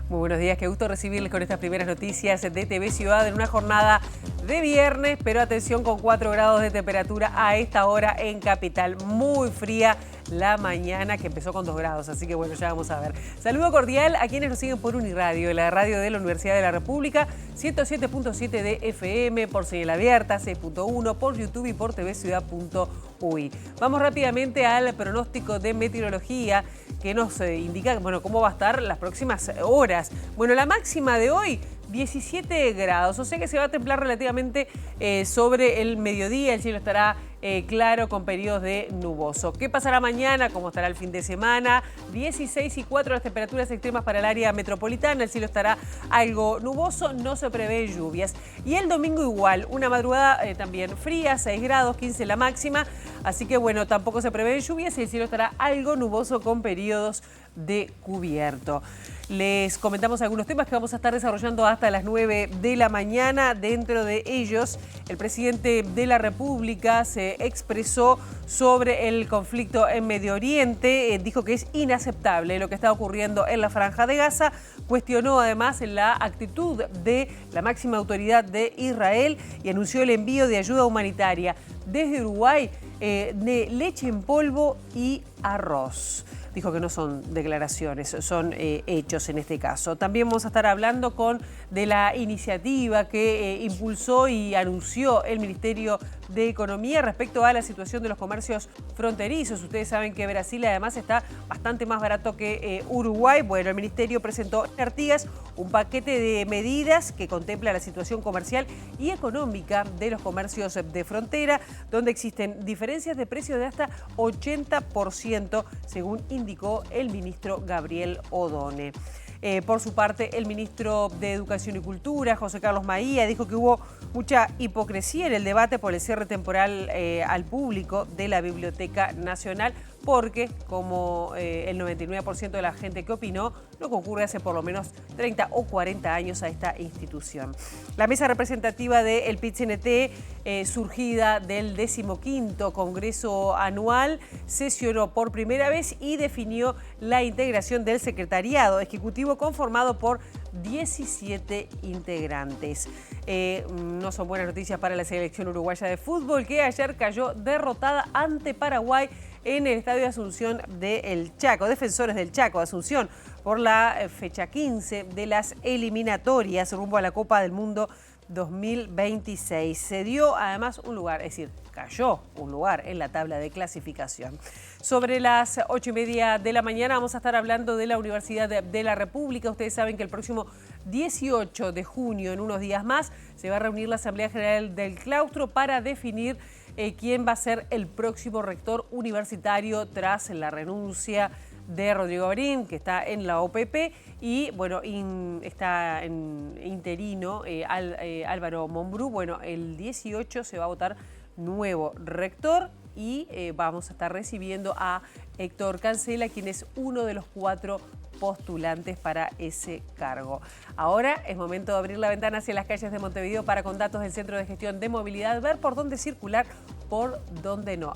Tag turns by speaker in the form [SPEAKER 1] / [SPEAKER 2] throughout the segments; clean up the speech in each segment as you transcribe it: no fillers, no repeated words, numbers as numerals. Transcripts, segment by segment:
[SPEAKER 1] Muy buenos días, qué gusto recibirles con estas primeras noticias de TV Ciudad en una jornada de viernes, pero atención con 4 grados de temperatura a esta hora en Capital. Muy fría la mañana, que empezó con 2 grados, así que bueno, ya vamos a ver. Saludo cordial a quienes nos siguen por Uniradio, la radio de la Universidad de la República, 107.7 de FM, por señal abierta, 6.1, por YouTube y por tvciudad.uy. Vamos rápidamente al pronóstico de meteorología que nos indica cómo va a estar las próximas horas. Bueno, la máxima de hoy, 17 grados, o sea que se va a templar relativamente sobre el mediodía. El cielo estará claro con periodos de nuboso. ¿Qué pasará mañana? ¿Cómo estará el fin de semana? 16:04 las temperaturas extremas para el área metropolitana. El cielo estará algo nuboso, no se prevé lluvias. Y el domingo igual, una madrugada también fría, 6 grados, 15 la máxima. Así que bueno, tampoco se prevé lluvias y el cielo estará algo nuboso con periodos de cubierto. Les comentamos algunos temas que vamos a estar desarrollando hasta las 9 de la mañana. Dentro de ellos, el presidente de la República se expresó sobre el conflicto en Medio Oriente. Dijo que es inaceptable lo que está ocurriendo en la Franja de Gaza. Cuestionó además la actitud de la máxima autoridad de Israel y anunció el envío de ayuda humanitaria desde Uruguay de leche en polvo y arroz. Dijo que no son declaraciones, son hechos en este caso. También vamos a estar hablando de la iniciativa que impulsó y anunció el Ministerio de Economía respecto a la situación de los comercios fronterizos. Ustedes saben que Brasil además está bastante más barato que Uruguay. Bueno, el Ministerio presentó en Artigas un paquete de medidas que contempla la situación comercial y económica de los comercios de frontera, donde existen diferencias de precios de hasta 80%, según indicó el ministro Gabriel Odone. Por su parte, el ministro de Educación y Cultura, José Carlos Maía, dijo que hubo mucha hipocresía en el debate por el cierre temporal al público de la Biblioteca Nacional, porque como el 99% de la gente que opinó no concurre hace por lo menos 30 o 40 años a esta institución. La mesa representativa del PIT-CNT, surgida del 15º Congreso Anual, sesionó por primera vez y definió la integración del secretariado ejecutivo conformado por 17 integrantes. No son buenas noticias para la selección uruguaya de fútbol, que ayer cayó derrotada ante Paraguay en el Estadio de Asunción del Chaco, Defensores del Chaco de Asunción, por la fecha 15 de las eliminatorias rumbo a la Copa del Mundo 2026. Se dio además un lugar, es decir, cayó un lugar en la tabla de clasificación. Sobre las 8:30 de la mañana vamos a estar hablando de la Universidad de la República. Ustedes saben que el próximo 18 de junio, en unos días más, se va a reunir la Asamblea General del Claustro para definir quién va a ser el próximo rector universitario tras la renuncia de Rodrigo Garín, que está en la OPP, y bueno, está en interino Álvaro Mombrú. Bueno, el 18 se va a votar nuevo rector y vamos a estar recibiendo a Héctor Cancela, quien es uno de los 4 postulantes para ese cargo. Ahora es momento de abrir la ventana hacia las calles de Montevideo para, con datos del Centro de Gestión de Movilidad, ver por dónde circular, por dónde no.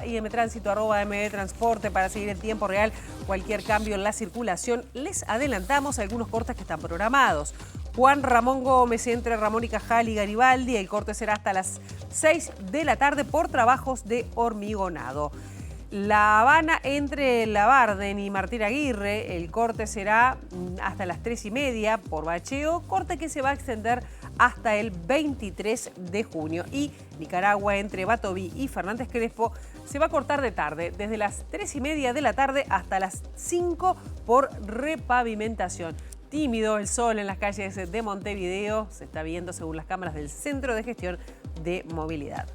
[SPEAKER 1] @IMTránsito, @MDTransporte para seguir en tiempo real cualquier cambio en la circulación. Les adelantamos algunos cortes que están programados. Juan Ramón Gómez entre Ramón y Cajal y Garibaldi. El corte será hasta las 6 de la tarde por trabajos de hormigonado. La Habana entre Labarden y Martín Aguirre, el corte será hasta las 3:30 por bacheo, corte que se va a extender hasta el 23 de junio. Y Nicaragua entre Batoví y Fernández Crespo se va a cortar de tarde, desde las 3:30 de la tarde hasta las 5 por repavimentación. Tímido el sol en las calles de Montevideo, se está viendo según las cámaras del Centro de Gestión de Movilidad.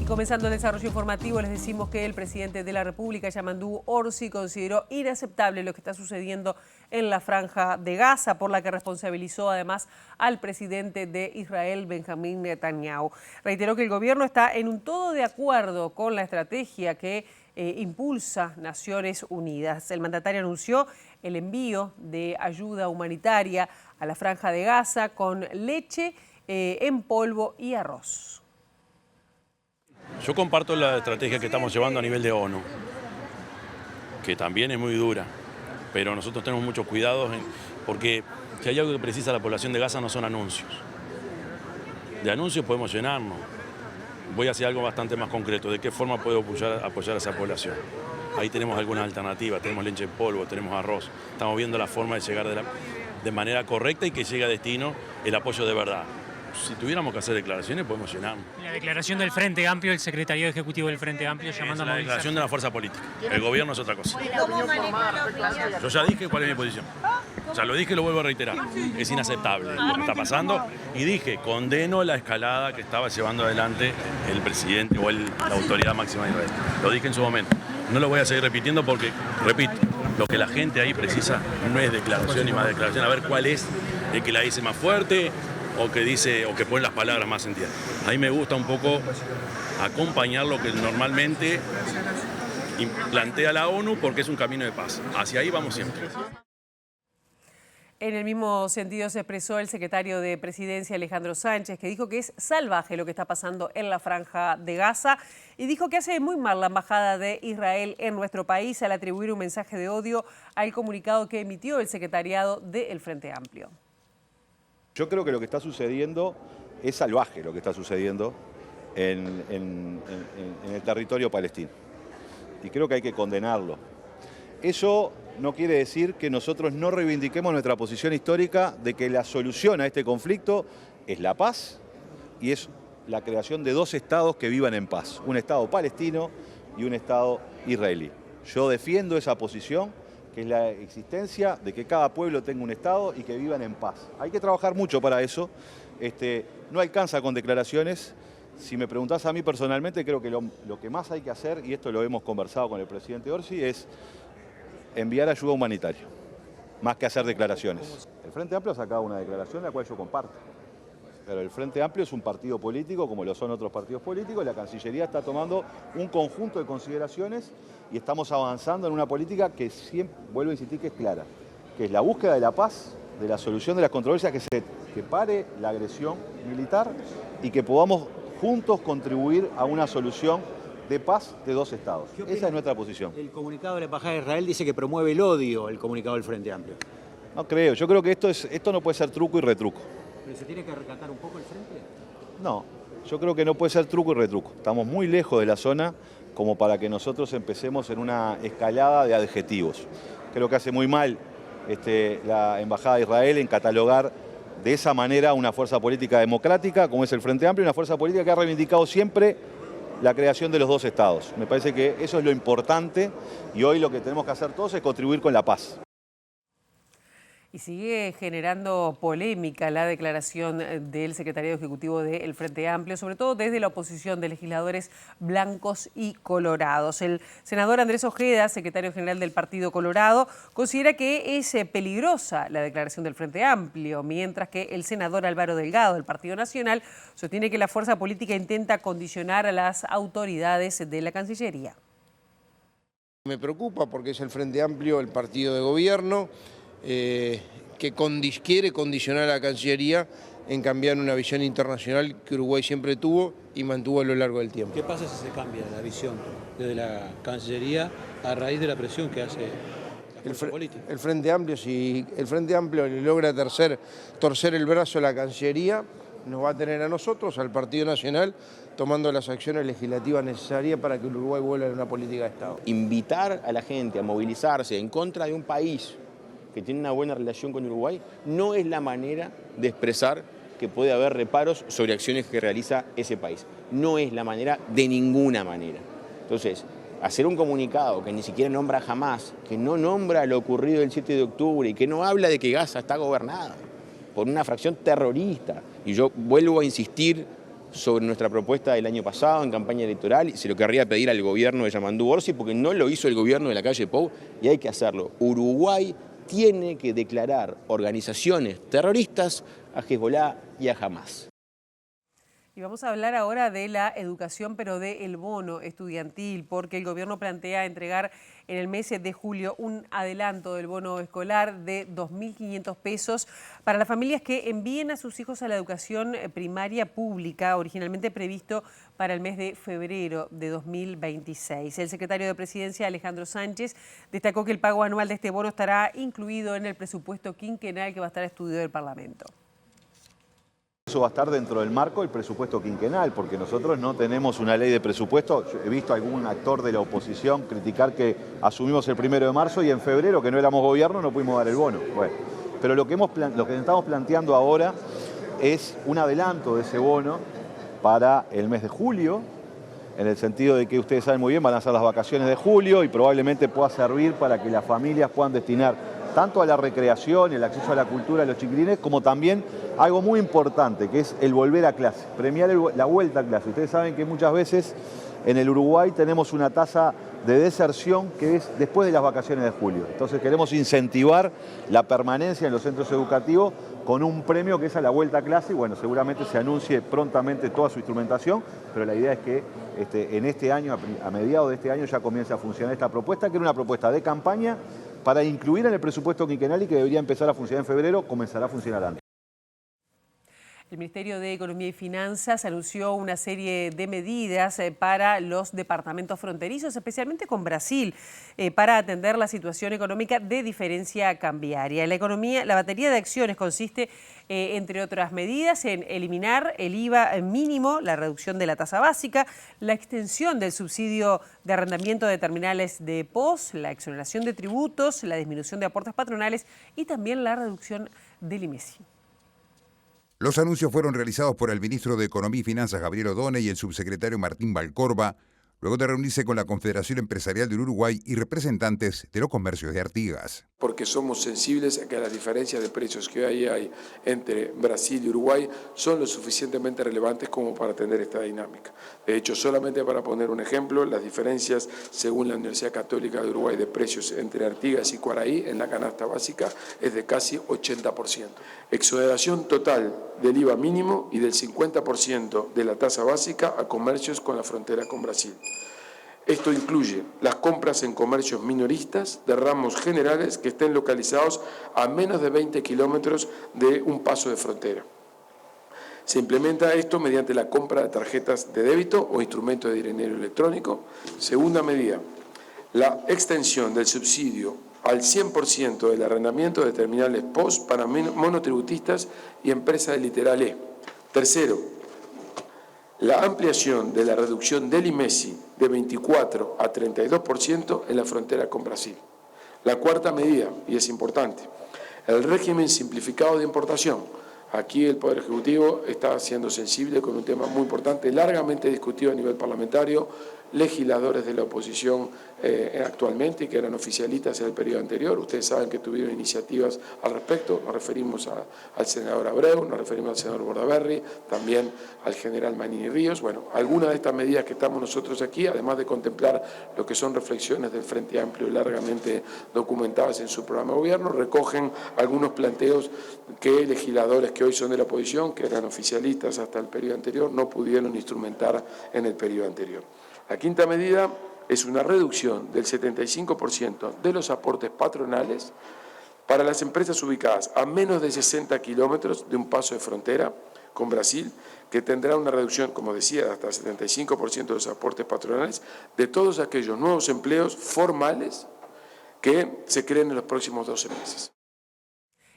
[SPEAKER 1] Comenzando el desarrollo informativo, les decimos que el presidente de la República, Yamandu Orsi, consideró inaceptable lo que está sucediendo en la Franja de Gaza, por la que responsabilizó además al presidente de Israel, Benjamín Netanyahu. Reiteró que el gobierno está en un todo de acuerdo con la estrategia que impulsa Naciones Unidas. El mandatario anunció el envío de ayuda humanitaria a la Franja de Gaza con leche en polvo y arroz.
[SPEAKER 2] Yo comparto la estrategia que estamos llevando a nivel de ONU, que también es muy dura, pero nosotros tenemos muchos cuidados porque si hay algo que precisa la población de Gaza no son anuncios. De anuncios podemos llenarnos. Voy a hacer algo bastante más concreto. ¿De qué forma puedo apoyar a esa población? Ahí tenemos algunas alternativas, tenemos leche en polvo, tenemos arroz. Estamos viendo la forma de llegar de manera correcta y que llegue a destino el apoyo de verdad. Si tuviéramos que hacer declaraciones, podemos llenarnos.
[SPEAKER 3] La declaración del Frente Amplio, el secretario ejecutivo del Frente Amplio llamando a movilizar.
[SPEAKER 2] La declaración de una fuerza política. El gobierno es otra cosa. Yo ya dije cuál es mi posición. Ya lo dije y lo vuelvo a reiterar. Es inaceptable lo que está pasando. Y dije, condeno la escalada que estaba llevando adelante el presidente o la autoridad máxima de Israel. Lo dije en su momento. No lo voy a seguir repitiendo porque, repito, lo que la gente ahí precisa no es declaración ni más declaración. A ver cuál es el que la dice más fuerte o que dice o que pone las palabras más sentidas. A mí me gusta un poco acompañar lo que normalmente plantea la ONU porque es un camino de paz. Hacia ahí vamos siempre.
[SPEAKER 1] En el mismo sentido se expresó el secretario de Presidencia, Alejandro Sánchez, que dijo que es salvaje lo que está pasando en la Franja de Gaza y dijo que hace muy mal la embajada de Israel en nuestro país al atribuir un mensaje de odio al comunicado que emitió el secretariado del Frente Amplio.
[SPEAKER 4] Yo creo que lo que está sucediendo es salvaje, lo que está sucediendo en el territorio palestino. Y creo que hay que condenarlo. Eso no quiere decir que nosotros no reivindiquemos nuestra posición histórica de que la solución a este conflicto es la paz y es la creación de dos estados que vivan en paz. Un estado palestino y un estado israelí. Yo defiendo esa posición, que es la existencia de que cada pueblo tenga un estado y que vivan en paz. Hay que trabajar mucho para eso. No alcanza con declaraciones. Si me preguntás a mí personalmente, creo que lo que más hay que hacer, y esto lo hemos conversado con el presidente Orsi, es enviar ayuda humanitaria, más que hacer declaraciones. El Frente Amplio ha sacado una declaración la cual yo comparto. Pero el Frente Amplio es un partido político, como lo son otros partidos políticos. La Cancillería está tomando un conjunto de consideraciones y estamos avanzando en una política que siempre, vuelvo a insistir, que es clara, que es la búsqueda de la paz, de la solución de las controversias, que pare la agresión militar y que podamos juntos contribuir a una solución de paz de dos estados. Esa es nuestra posición.
[SPEAKER 5] El comunicado de la Embajada de Israel dice que promueve el odio, el comunicado del Frente Amplio.
[SPEAKER 4] No creo, yo creo que esto no puede ser truco y retruco.
[SPEAKER 5] ¿Pero se tiene que recatar un poco el Frente?
[SPEAKER 4] No, yo creo que no puede ser truco y retruco. Estamos muy lejos de la zona como para que nosotros empecemos en una escalada de adjetivos. Creo que hace muy mal la Embajada de Israel en catalogar de esa manera una fuerza política democrática como es el Frente Amplio, una fuerza política que ha reivindicado siempre la creación de los dos estados. Me parece que eso es lo importante y hoy lo que tenemos que hacer todos es contribuir con la paz.
[SPEAKER 1] Y sigue generando polémica la declaración del secretario ejecutivo del Frente Amplio, sobre todo desde la oposición de legisladores blancos y colorados. El senador Andrés Ojeda, secretario general del Partido Colorado, considera que es peligrosa la declaración del Frente Amplio, mientras que el senador Álvaro Delgado, del Partido Nacional, sostiene que la fuerza política intenta condicionar a las autoridades de la Cancillería.
[SPEAKER 6] Me preocupa porque es el Frente Amplio, el partido de gobierno, que quiere condicionar a la Cancillería en cambiar una visión internacional que Uruguay siempre tuvo y mantuvo a lo largo del tiempo.
[SPEAKER 7] ¿Qué pasa si se cambia la visión desde la Cancillería a raíz de la presión que hace la fuerza política?
[SPEAKER 6] El Frente Amplio, si el Frente Amplio le logra torcer el brazo a la Cancillería, nos va a tener a nosotros, al Partido Nacional, tomando las acciones legislativas necesarias para que Uruguay vuelva a una política de Estado.
[SPEAKER 8] Invitar a la gente a movilizarse en contra de un país que tiene una buena relación con Uruguay no es la manera de expresar que puede haber reparos sobre acciones que realiza ese país. No es la manera de ninguna manera. Entonces, hacer un comunicado que ni siquiera nombra a Hamás, que no nombra lo ocurrido el 7 de octubre y que no habla de que Gaza está gobernada por una fracción terrorista. Y yo vuelvo a insistir sobre nuestra propuesta del año pasado en campaña electoral y se lo querría pedir al gobierno de Yamandú Orsi porque no lo hizo el gobierno de la calle Pou y hay que hacerlo. Uruguay tiene que declarar organizaciones terroristas a Hezbollah y a Hamás.
[SPEAKER 1] Y vamos a hablar ahora de la educación, pero del bono estudiantil, porque el gobierno plantea entregar en el mes de julio un adelanto del bono escolar de 2.500 pesos para las familias que envíen a sus hijos a la educación primaria pública, originalmente previsto para el mes de febrero de 2026. El secretario de Presidencia, Alejandro Sánchez, destacó que el pago anual de este bono estará incluido en el presupuesto quinquenal que va a estar a estudio del Parlamento.
[SPEAKER 4] Eso va a estar dentro del marco del presupuesto quinquenal, porque nosotros no tenemos una ley de presupuesto. Yo he visto a algún actor de la oposición criticar que asumimos el 1 de marzo y en febrero, que no éramos gobierno, no pudimos dar el bono. Bueno, pero lo que estamos planteando ahora es un adelanto de ese bono para el mes de julio, en el sentido de que ustedes saben muy bien, van a ser las vacaciones de julio y probablemente pueda servir para que las familias puedan destinar tanto a la recreación y el acceso a la cultura de los chiquilines, como también algo muy importante, que es el volver a clase, premiar la vuelta a clase. Ustedes saben que muchas veces en el Uruguay tenemos una tasa de deserción que es después de las vacaciones de julio. Entonces queremos incentivar la permanencia en los centros educativos con un premio que es a la vuelta a clase. Y bueno, seguramente se anuncie prontamente toda su instrumentación, pero la idea es que en este año, a mediados de este año, ya comience a funcionar esta propuesta, que era una propuesta de campaña para incluir en el presupuesto quinquenal y que debería empezar a funcionar en febrero, comenzará a funcionar antes.
[SPEAKER 1] El Ministerio de Economía y Finanzas anunció una serie de medidas para los departamentos fronterizos, especialmente con Brasil, para atender la situación económica de diferencia cambiaria. La batería de acciones consiste, entre otras medidas, en eliminar el IVA mínimo, la reducción de la tasa básica, la extensión del subsidio de arrendamiento de terminales de POS, la exoneración de tributos, la disminución de aportes patronales y también la reducción del IMESI.
[SPEAKER 9] Los anuncios fueron realizados por el ministro de Economía y Finanzas, Gabriel Odone, y el subsecretario Martín Valcorba, luego de reunirse con la Confederación Empresarial del Uruguay y representantes de los comercios de Artigas.
[SPEAKER 10] Porque somos sensibles a que las diferencias de precios que hoy hay entre Brasil y Uruguay son lo suficientemente relevantes como para atender esta dinámica. De hecho, solamente para poner un ejemplo, las diferencias, según la Universidad Católica de Uruguay, de precios entre Artigas y Quaraí en la canasta básica es de casi 80%. Exoneración total del IVA mínimo y del 50% de la tasa básica a comercios con la frontera con Brasil. Esto incluye las compras en comercios minoristas de ramos generales que estén localizados a menos de 20 kilómetros de un paso de frontera. Se implementa esto mediante la compra de tarjetas de débito o instrumentos de dinero electrónico. Segunda medida, la extensión del subsidio al 100% del arrendamiento de terminales POS para monotributistas y empresas de Literal E. Tercero, la ampliación de la reducción del IMESI de 24 a 32% en la frontera con Brasil. La cuarta medida, y es importante, el régimen simplificado de importación. Aquí el Poder Ejecutivo está siendo sensible con un tema muy importante, largamente discutido a nivel parlamentario, legisladores de la oposición actualmente y que eran oficialistas en el periodo anterior. Ustedes saben que tuvieron iniciativas al respecto, nos referimos al senador Abreu, nos referimos al senador Bordaberry, también al general Manini Ríos. Bueno, algunas de estas medidas que estamos nosotros aquí, además de contemplar lo que son reflexiones del Frente Amplio largamente documentadas en su programa de gobierno, recogen algunos planteos que legisladores que hoy son de la oposición, que eran oficialistas hasta el periodo anterior, no pudieron instrumentar en el periodo anterior. La quinta medida es una reducción del 75% de los aportes patronales para las empresas ubicadas a menos de 60 kilómetros de un paso de frontera con Brasil, que tendrá una reducción, como decía, hasta el 75% de los aportes patronales de todos aquellos nuevos empleos formales que se creen en los próximos 12 meses.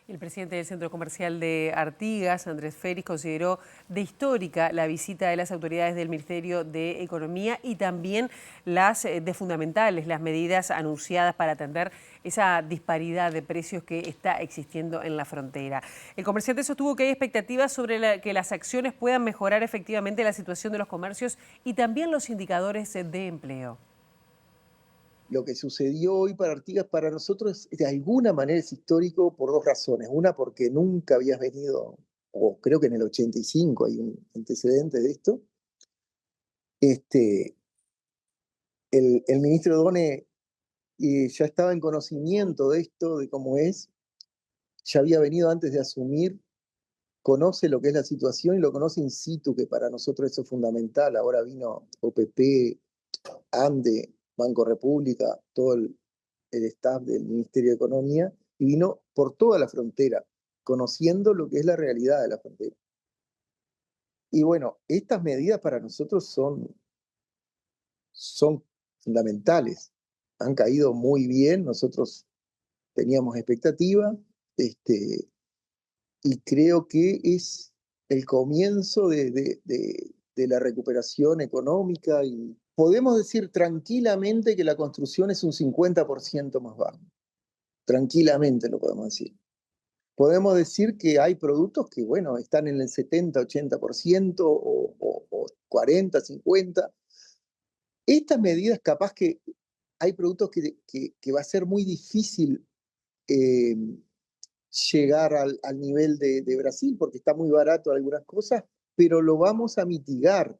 [SPEAKER 1] El presidente del Centro Comercial de Artigas, Andrés Félix, consideró de histórica la visita de las autoridades del Ministerio de Economía y también las de fundamentales, las medidas anunciadas para atender esa disparidad de precios que está existiendo en la frontera. El comerciante sostuvo que hay expectativas sobre que las acciones puedan mejorar efectivamente la situación de los comercios y también los indicadores de empleo.
[SPEAKER 11] Lo que sucedió hoy para Artigas para nosotros de alguna manera es histórico por dos razones. Una, porque nunca habías venido, o creo que en el 85 hay un antecedente de esto. El ministro Odone ya estaba en conocimiento de esto, de cómo es. Ya había venido antes de asumir conoce lo que es la situación y lo conoce in situ, que para nosotros eso es fundamental. Ahora vino OPP, ANDE, Banco República, todo el staff del Ministerio de Economía, y vino por toda la frontera, conociendo lo que es la realidad de la frontera. Y bueno, estas medidas para nosotros son fundamentales. Han caído muy bien, nosotros teníamos expectativa, y creo que es el comienzo de la recuperación económica, y podemos decir tranquilamente que la construcción es un 50% más bajo. Tranquilamente lo podemos decir. Podemos decir que hay productos que, bueno, están en el 70, 80% o 40, 50%. Estas medidas, capaz que hay productos que va a ser muy difícil llegar al nivel de Brasil, porque está muy barato algunas cosas, pero lo vamos a mitigar.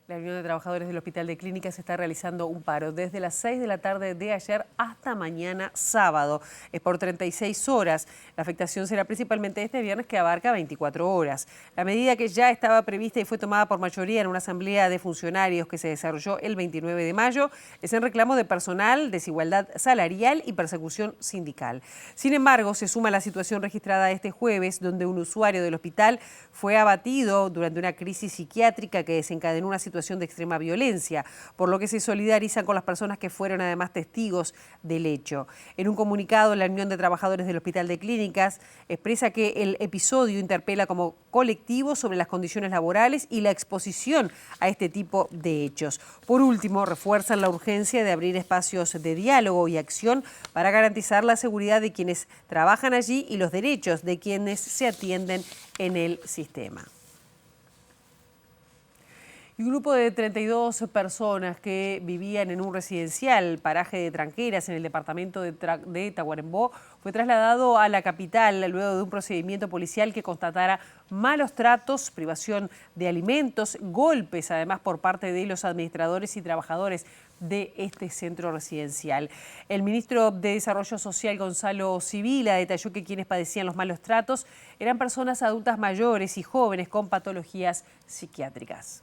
[SPEAKER 1] La Unión de Trabajadores del Hospital de Clínicas está realizando un paro desde las 6 de la tarde de ayer hasta mañana sábado. Es por 36 horas. La afectación será principalmente este viernes, que abarca 24 horas. La medida, que ya estaba prevista y fue tomada por mayoría en una asamblea de funcionarios que se desarrolló el 29 de mayo, es en reclamo de personal, desigualdad salarial y persecución sindical. Sin embargo, se suma la situación registrada este jueves, donde un usuario del hospital fue abatido durante una crisis psiquiátrica que desencadenó una situación de extrema violencia, por lo que se solidarizan con las personas que fueron además testigos del hecho. En un comunicado, la Unión de Trabajadores del Hospital de Clínicas expresa que el episodio interpela como colectivo sobre las condiciones laborales y la exposición a este tipo de hechos. Por último, refuerzan la urgencia de abrir espacios de diálogo y acción para garantizar la seguridad de quienes trabajan allí y los derechos de quienes se atienden en el sistema. Un grupo de 32 personas que vivían en un residencial paraje de Tranqueras en el departamento de Tacuarembó fue trasladado a la capital luego de un procedimiento policial que constatara malos tratos, privación de alimentos, golpes además por parte de los administradores y trabajadores de este centro residencial. El ministro de Desarrollo Social, Gonzalo Sibila, detalló que quienes padecían los malos tratos eran personas adultas mayores y jóvenes con patologías psiquiátricas.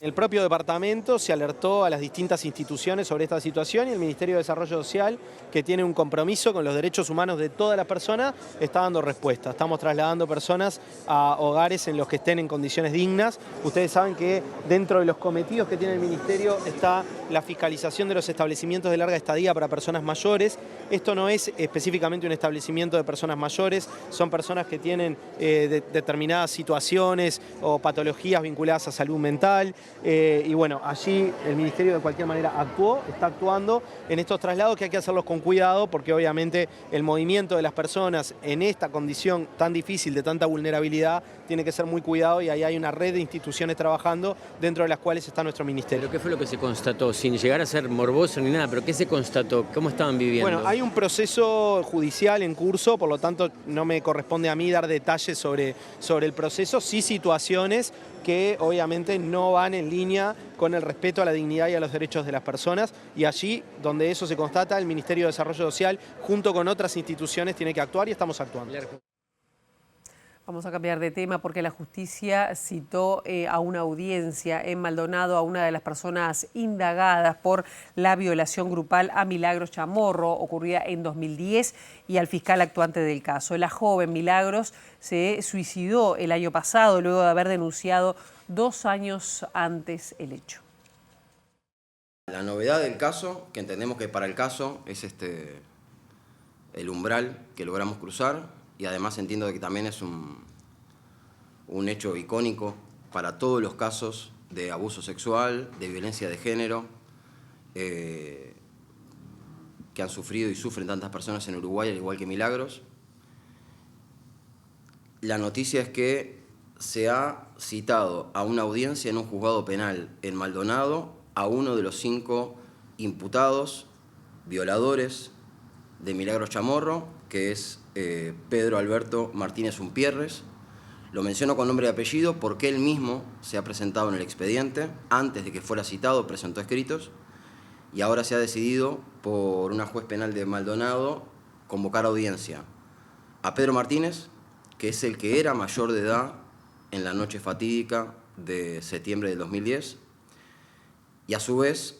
[SPEAKER 12] El propio departamento se alertó a las distintas instituciones sobre esta situación y el Ministerio de Desarrollo Social, que tiene un compromiso con los derechos humanos de todas las personas, está dando respuesta. Estamos trasladando personas a hogares en los que estén en condiciones dignas. Ustedes saben que dentro de los cometidos que tiene el Ministerio está la fiscalización de los establecimientos de larga estadía para personas mayores. Esto no es específicamente un establecimiento de personas mayores, son personas que tienen determinadas situaciones o patologías vinculadas a salud mental. Y bueno, allí el Ministerio de cualquier manera está actuando en estos traslados, que hay que hacerlos con cuidado, porque obviamente el movimiento de las personas en esta condición tan difícil, de tanta vulnerabilidad, tiene que ser muy cuidado, y ahí hay una red de instituciones trabajando, dentro de las cuales está nuestro ministerio.
[SPEAKER 13] ¿Pero qué fue lo que se constató? Sin llegar a ser morboso ni nada, ¿pero qué se constató? ¿Cómo estaban viviendo?
[SPEAKER 12] Bueno, hay un proceso judicial en curso, por lo tanto no me corresponde a mí dar detalles sobre el proceso, sí situaciones que obviamente no van en línea con el respeto a la dignidad y a los derechos de las personas, y allí donde eso se constata, el Ministerio de Desarrollo Social, junto con otras instituciones, tiene que actuar, y estamos actuando.
[SPEAKER 1] Vamos a cambiar de tema porque la justicia citó a una audiencia en Maldonado a una de las personas indagadas por la violación grupal a Milagros Chamorro, ocurrida en 2010, y al fiscal actuante del caso. La joven Milagros se suicidó el año pasado luego de haber denunciado 2 años antes el hecho.
[SPEAKER 14] La novedad del caso, que entendemos que para el caso es el umbral que logramos cruzar, y además entiendo que también es un hecho icónico para todos los casos de abuso sexual, de violencia de género, que han sufrido y sufren tantas personas en Uruguay, al igual que Milagros. La noticia es que se ha citado a una audiencia en un juzgado penal en Maldonado a uno de los 5 imputados, violadores de Milagros Chamorro, que es Pedro Alberto Martínez Umpierres. Lo menciono con nombre y apellido porque él mismo se ha presentado en el expediente. Antes de que fuera citado, presentó escritos, y ahora se ha decidido por una juez penal de Maldonado convocar audiencia a Pedro Martínez, que es el que era mayor de edad en la noche fatídica de septiembre del 2010. Y a su vez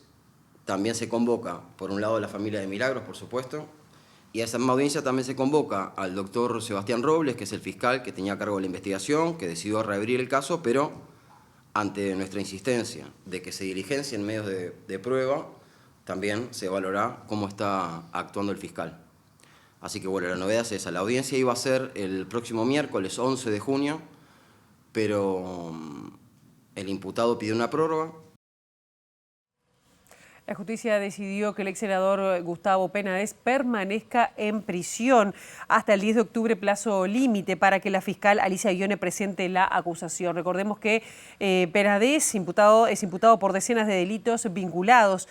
[SPEAKER 14] también se convoca, por un lado, a la familia de Milagros, por supuesto, y a esa misma audiencia también se convoca al doctor Sebastián Robles, que es el fiscal que tenía a cargo de la investigación, que decidió reabrir el caso, pero ante nuestra insistencia de que se diligencien medios de prueba, también se valorará cómo está actuando el fiscal. Así que bueno, la novedad es esa. La audiencia iba a ser el próximo miércoles 11 de junio, pero el imputado pidió una prórroga.
[SPEAKER 1] La justicia decidió que el ex senador Gustavo Penades permanezca en prisión hasta el 10 de octubre, plazo límite para que la fiscal Alicia Guione presente la acusación. Recordemos que Penades es imputado por decenas de delitos vinculados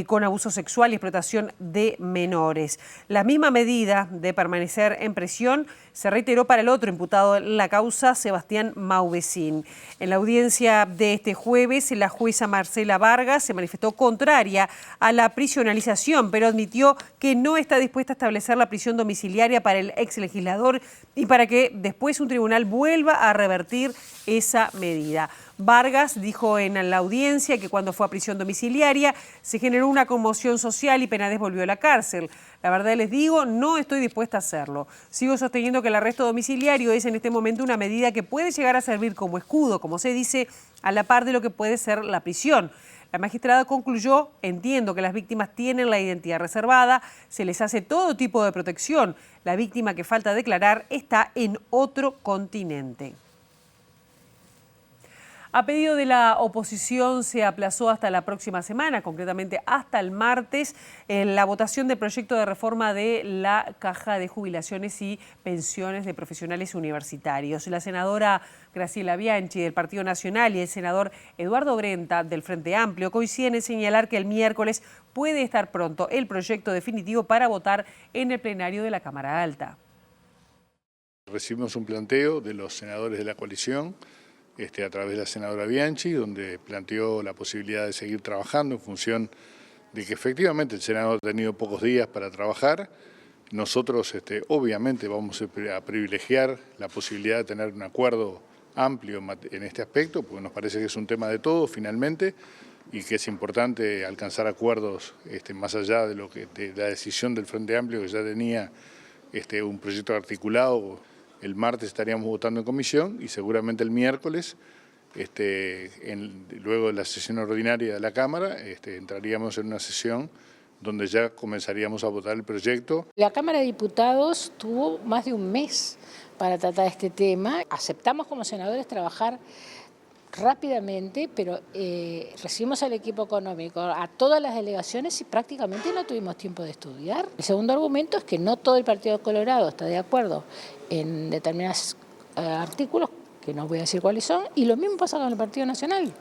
[SPEAKER 1] con abuso sexual y explotación de menores. La misma medida de permanecer en prisión se reiteró para el otro imputado en la causa, Sebastián Mauvecín. En la audiencia de este jueves, la jueza Marcela Vargas se manifestó contraria a la prisionalización, pero admitió que no está dispuesta a establecer la prisión domiciliaria para el ex legislador y para que después un tribunal vuelva a revertir esa medida. Vargas dijo en la audiencia que cuando fue a prisión domiciliaria se generó una conmoción social y Penades volvió a la cárcel. La verdad les digo, no estoy dispuesta a hacerlo. Sigo sosteniendo que el arresto domiciliario es en este momento una medida que puede llegar a servir como escudo, como se dice, a la par de lo que puede ser la prisión. La magistrada concluyó: entiendo que las víctimas tienen la identidad reservada, se les hace todo tipo de protección. La víctima que falta declarar está en otro continente. A pedido de la oposición se aplazó hasta la próxima semana, concretamente hasta el martes, la votación del proyecto de reforma de la Caja de Jubilaciones y Pensiones de Profesionales Universitarios. La senadora Graciela Bianchi del Partido Nacional y el senador Eduardo Brenta del Frente Amplio coinciden en señalar que el miércoles puede estar pronto el proyecto definitivo para votar en el plenario de la Cámara Alta.
[SPEAKER 15] Recibimos un planteo de los senadores de la coalición a través de la senadora Bianchi, donde planteó la posibilidad de seguir trabajando en función de que efectivamente el Senado ha tenido pocos días para trabajar. Nosotros obviamente vamos a privilegiar la posibilidad de tener un acuerdo amplio en este aspecto, porque nos parece que es un tema de todos finalmente y que es importante alcanzar acuerdos más allá de la decisión del Frente Amplio, que ya tenía un proyecto articulado. El martes estaríamos votando en comisión y seguramente el miércoles, luego de la sesión ordinaria de la Cámara, entraríamos en una sesión donde ya comenzaríamos a votar el proyecto.
[SPEAKER 16] La Cámara de Diputados tuvo más de un mes para tratar este tema. Aceptamos como senadores trabajar rápidamente, pero recibimos al equipo económico, a todas las delegaciones y prácticamente no tuvimos tiempo de estudiar. El segundo argumento es que no todo el Partido Colorado está de acuerdo en determinados artículos, que no voy a decir cuáles son, y lo mismo pasa con el Partido Nacional.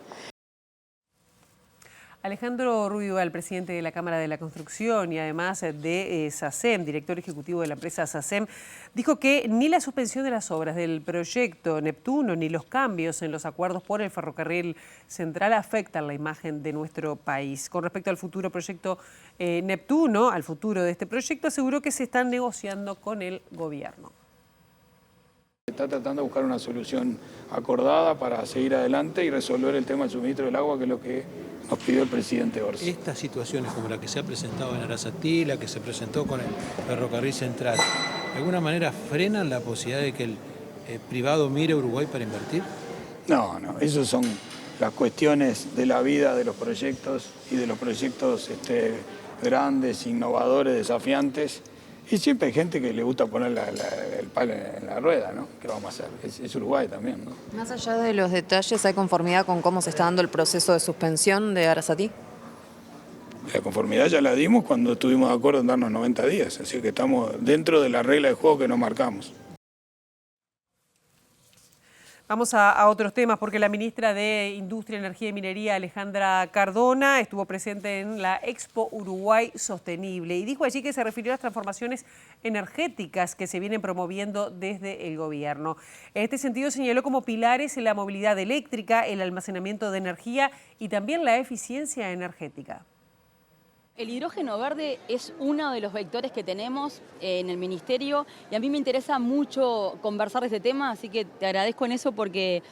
[SPEAKER 1] Alejandro Ruibal, presidente de la Cámara de la Construcción y además de SACEM, director ejecutivo de la empresa SACEM, dijo que ni la suspensión de las obras del proyecto Neptuno ni los cambios en los acuerdos por el ferrocarril central afectan la imagen de nuestro país. Con respecto al futuro proyecto Neptuno, al futuro de este proyecto, aseguró que se están negociando con el gobierno.
[SPEAKER 17] Está tratando de buscar una solución acordada para seguir adelante y resolver el tema del suministro del agua, que es lo que nos pidió el presidente Orsi.
[SPEAKER 7] Estas situaciones como la que se ha presentado en Arasatí, la que se presentó con el ferrocarril central, ¿de alguna manera frenan la posibilidad de que el privado mire a Uruguay para invertir?
[SPEAKER 17] No, esas son las cuestiones de la vida de los proyectos y de los proyectos grandes, innovadores, desafiantes. Y siempre hay gente que le gusta poner el palo en la rueda, ¿no? ¿Qué vamos a hacer? Es Uruguay también, ¿no?
[SPEAKER 18] Más allá de los detalles, ¿hay conformidad con cómo se está dando el proceso de suspensión de Arasatí?
[SPEAKER 17] La conformidad ya la dimos cuando estuvimos de acuerdo en darnos 90 días, así que estamos dentro de la regla de juego que nos marcamos.
[SPEAKER 1] Vamos a otros temas, porque la ministra de Industria, Energía y Minería, Alejandra Cardona, estuvo presente en la Expo Uruguay Sostenible y dijo allí que se refirió a las transformaciones energéticas que se vienen promoviendo desde el gobierno. En este sentido señaló como pilares la movilidad eléctrica, el almacenamiento de energía y también la eficiencia energética.
[SPEAKER 19] El hidrógeno verde es uno de los vectores que tenemos en el Ministerio y a mí me interesa mucho conversar de este tema, así que te agradezco en eso porque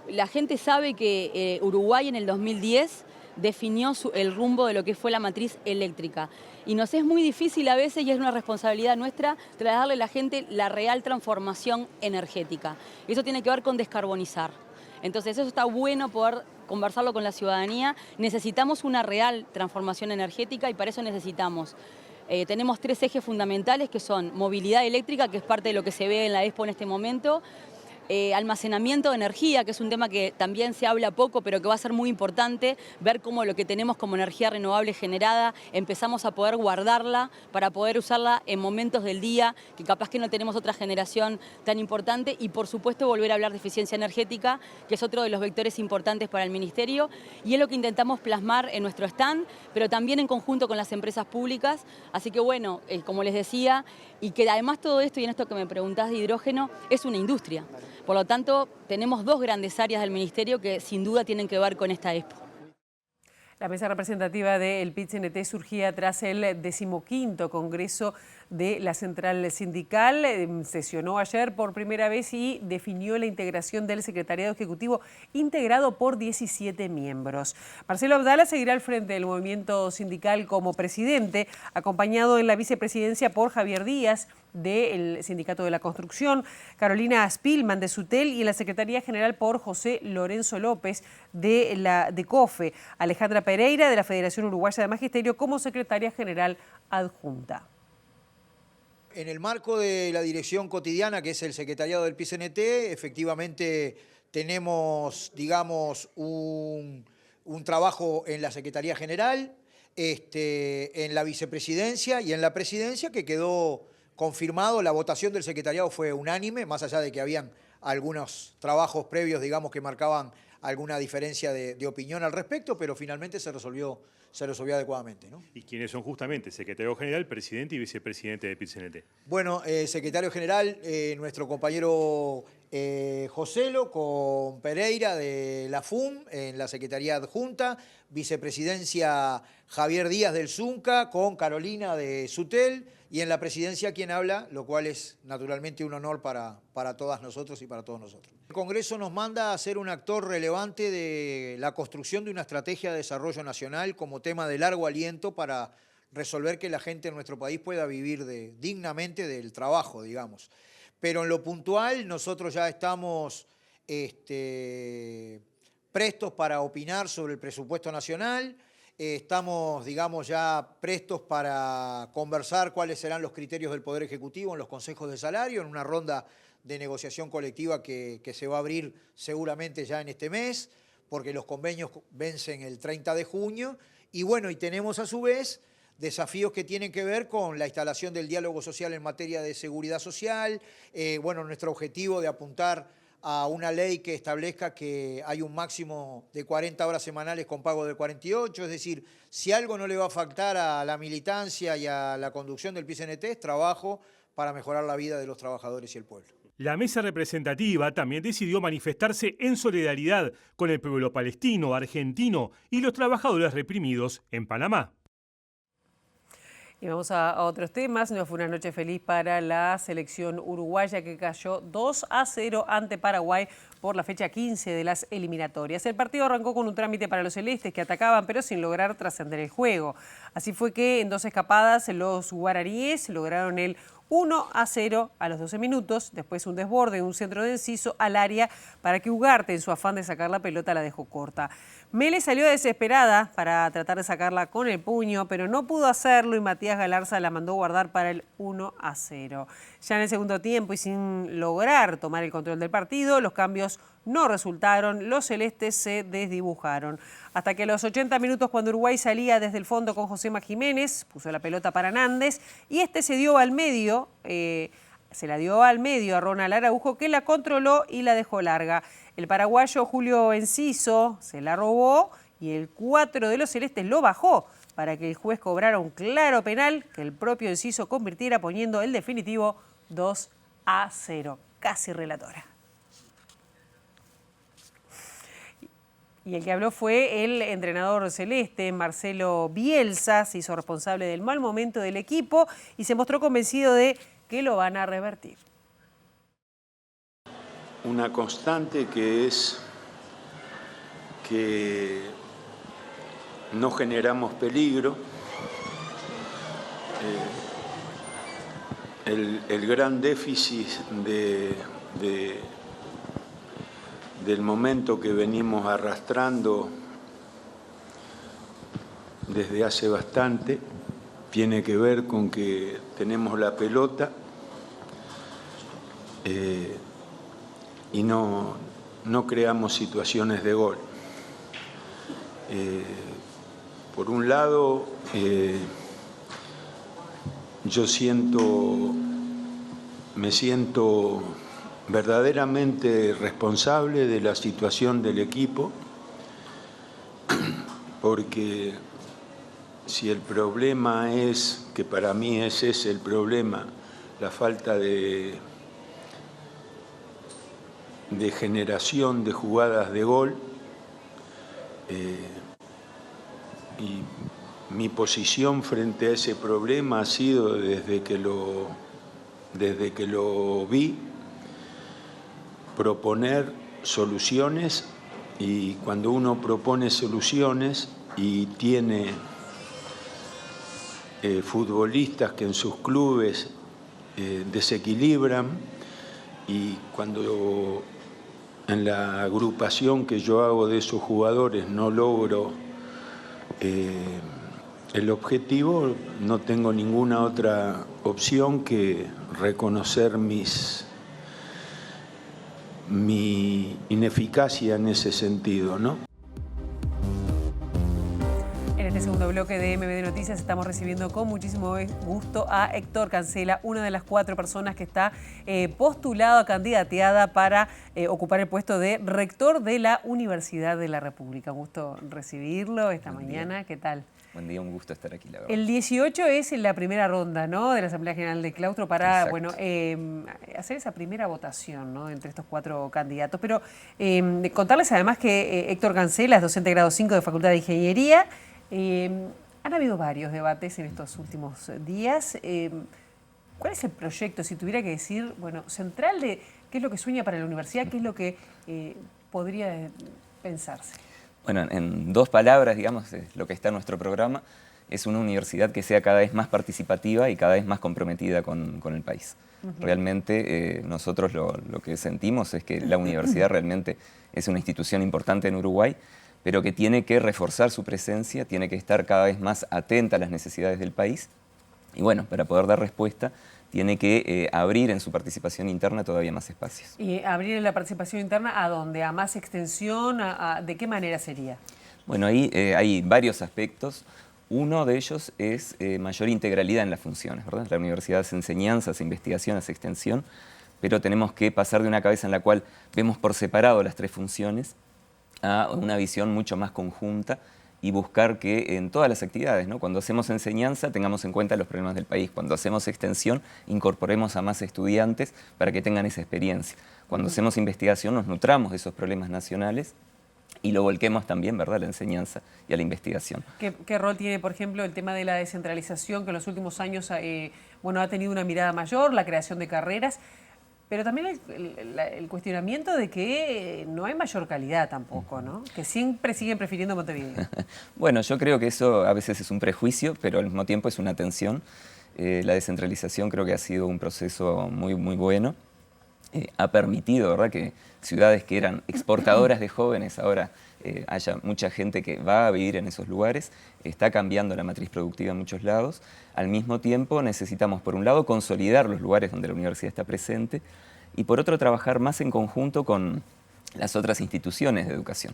[SPEAKER 19] la gente sabe que Uruguay en el 2010 definió el rumbo de lo que fue la matriz eléctrica. Y nos es muy difícil a veces, y es una responsabilidad nuestra, trasladarle a la gente la real transformación energética. Y eso tiene que ver con descarbonizar. Entonces eso está bueno poder conversarlo con la ciudadanía. Necesitamos una real transformación energética y para eso necesitamos. Tenemos 3 ejes fundamentales que son movilidad eléctrica, que es parte de lo que se ve en la Expo en este momento, almacenamiento de energía, que es un tema que también se habla poco, pero que va a ser muy importante, ver cómo lo que tenemos como energía renovable generada, empezamos a poder guardarla para poder usarla en momentos del día, que capaz que no tenemos otra generación tan importante, y por supuesto volver a hablar de eficiencia energética, que es otro de los vectores importantes para el Ministerio, y es lo que intentamos plasmar en nuestro stand, pero también en conjunto con las empresas públicas, así que bueno, como les decía, y que además todo esto, y en esto que me preguntás de hidrógeno, es una industria. Por lo tanto, tenemos 2 grandes áreas del Ministerio que sin duda tienen que ver con esta Expo.
[SPEAKER 1] La mesa representativa del PIT-CNT surgía tras el 15º Congreso de la Central Sindical. Sesionó ayer por primera vez y definió la integración del Secretariado Ejecutivo integrado por 17 miembros. Marcelo Abdala seguirá al frente del movimiento sindical como presidente, acompañado en la vicepresidencia por Javier Díaz, del Sindicato de la Construcción, Carolina Spilman de SUTEL y en la Secretaría General por José Lorenzo López de COFE, Alejandra Pereira de la Federación Uruguaya de Magisterio como Secretaria General Adjunta.
[SPEAKER 5] En el marco de la dirección cotidiana, que es el secretariado del PIT-CNT, efectivamente tenemos, digamos, un trabajo en la Secretaría General, en la vicepresidencia y en la presidencia que quedó confirmado. La votación del secretariado fue unánime, más allá de que habían algunos trabajos previos, digamos, que marcaban alguna diferencia de opinión al respecto, pero finalmente se resolvió adecuadamente, ¿no?
[SPEAKER 20] ¿Y quiénes son justamente? Secretario General, Presidente y Vicepresidente de PIT-CNT.
[SPEAKER 5] Bueno, Secretario General, nuestro compañero Joselo, con Pereira de la FUM en la Secretaría Adjunta, Vicepresidencia Javier Díaz del Zunca, con Carolina de SUTEL, y en la presidencia quien habla, lo cual es naturalmente un honor para todas nosotros y para todos nosotros. El Congreso nos manda a ser un actor relevante de la construcción de una estrategia de desarrollo nacional como tema de largo aliento para resolver que la gente en nuestro país pueda vivir dignamente del trabajo, digamos. Pero en lo puntual nosotros ya estamos prestos para opinar sobre el presupuesto nacional. Estamos, digamos, ya prestos para conversar cuáles serán los criterios del Poder Ejecutivo en los consejos de salario, en una ronda de negociación colectiva que se va a abrir seguramente ya en este mes, porque los convenios vencen el 30 de junio. Y bueno, y tenemos a su vez desafíos que tienen que ver con la instalación del diálogo social en materia de seguridad social, bueno, nuestro objetivo de apuntar a una ley que establezca que hay un máximo de 40 horas semanales con pago de 48, es decir, si algo no le va a faltar a la militancia y a la conducción del PIT-CNT es trabajo para mejorar la vida de los trabajadores y el pueblo.
[SPEAKER 20] La mesa representativa también decidió manifestarse en solidaridad con el pueblo palestino, argentino y los trabajadores reprimidos en Panamá.
[SPEAKER 1] Y vamos a otros temas. No fue una noche feliz para la selección uruguaya que cayó 2-0 ante Paraguay por la fecha 15 de las eliminatorias. El partido arrancó con un trámite para los celestes que atacaban pero sin lograr trascender el juego. Así fue que en 2 escapadas los guaraníes lograron el 1-0 a los 12 minutos, después un desborde, un centro de Enciso al área para que Ugarte, en su afán de sacar la pelota, la dejó corta. Mele salió desesperada para tratar de sacarla con el puño, pero no pudo hacerlo y Matías Galarza la mandó guardar para el 1-0. Ya en el segundo tiempo y sin lograr tomar el control del partido, los cambios no resultaron, los celestes se desdibujaron. Hasta que a los 80 minutos, cuando Uruguay salía desde el fondo con Josema Jiménez, puso la pelota para Nández y este se dio al medio, se la dio al medio a Ronald Araujo, que la controló y la dejó larga. El paraguayo Julio Enciso se la robó y el 4 de los celestes lo bajó para que el juez cobrara un claro penal que el propio Enciso convirtiera poniendo el definitivo 2-0. Casi relatora. Y el que habló fue el entrenador celeste, Marcelo Bielsa, se hizo responsable del mal momento del equipo y se mostró convencido de que lo van a revertir.
[SPEAKER 21] Una constante que es que no generamos peligro. El gran déficit del momento que venimos arrastrando desde hace bastante tiene que ver con que tenemos la pelota y no creamos situaciones de gol. Por un lado, me siento verdaderamente responsable de la situación del equipo, porque si el problema es, que para mí ese es el problema, la falta de generación de jugadas de gol, y mi posición frente a ese problema ha sido desde que lo vi, proponer soluciones, y cuando uno propone soluciones y tiene futbolistas que en sus clubes desequilibran, y cuando en la agrupación que yo hago de esos jugadores no logro el objetivo, no tengo ninguna otra opción que reconocer mi ineficacia en ese sentido, ¿no?
[SPEAKER 1] En este segundo bloque de MBD Noticias estamos recibiendo con muchísimo gusto a Héctor Cancela, una de las 4 personas que está postulada, candidateada para ocupar el puesto de rector de la Universidad de la República. Un gusto recibirlo esta mañana. ¿Qué tal?
[SPEAKER 22] Buen día, un gusto estar aquí, la verdad.
[SPEAKER 1] El 18 es la primera ronda, ¿no?, de la Asamblea General de Claustro para, bueno, hacer esa primera votación, ¿no?, entre estos 4 candidatos. Pero contarles además que Héctor Cancela es docente de grado 5 de Facultad de Ingeniería. Han habido varios debates en estos últimos días. ¿Cuál es el proyecto, si tuviera que decir, bueno, central de qué es lo que sueña para la universidad, qué es lo que podría pensarse?
[SPEAKER 22] Bueno, en 2 palabras, digamos, lo que está en nuestro programa es una universidad que sea cada vez más participativa y cada vez más comprometida con el país. Realmente nosotros lo que sentimos es que la universidad realmente es una institución importante en Uruguay, pero que tiene que reforzar su presencia, tiene que estar cada vez más atenta a las necesidades del país y, bueno, para poder dar respuesta tiene que abrir en su participación interna todavía más espacios.
[SPEAKER 1] ¿Y abrir en la participación interna a dónde? ¿A más extensión? ¿De qué manera sería?
[SPEAKER 22] Bueno, ahí hay varios aspectos. Uno de ellos es mayor integralidad en las funciones, ¿verdad? La universidad hace enseñanza, hace investigación, hace extensión, pero tenemos que pasar de una cabeza en la cual vemos por separado las 3 funciones a una visión mucho más conjunta y buscar que en todas las actividades, ¿no?, cuando hacemos enseñanza tengamos en cuenta los problemas del país, cuando hacemos extensión incorporemos a más estudiantes para que tengan esa experiencia, cuando hacemos investigación nos nutramos de esos problemas nacionales y lo volquemos también, ¿verdad?, a la enseñanza y a la investigación.
[SPEAKER 1] ¿Qué rol tiene, por ejemplo, el tema de la descentralización, que en los últimos años bueno, ha tenido una mirada mayor, la creación de carreras, pero también el cuestionamiento de que no hay mayor calidad tampoco, ¿no?, que siempre siguen prefiriendo Montevideo?
[SPEAKER 22] Bueno, yo creo que eso a veces es un prejuicio, pero al mismo tiempo es una tensión. La descentralización creo que ha sido un proceso muy bueno. Ha permitido, ¿verdad?, que ciudades que eran exportadoras de jóvenes ahora haya mucha gente que va a vivir en esos lugares. Está cambiando la matriz productiva en muchos lados. Al mismo tiempo necesitamos, por un lado, consolidar los lugares donde la universidad está presente y por otro, trabajar más en conjunto con las otras instituciones de educación.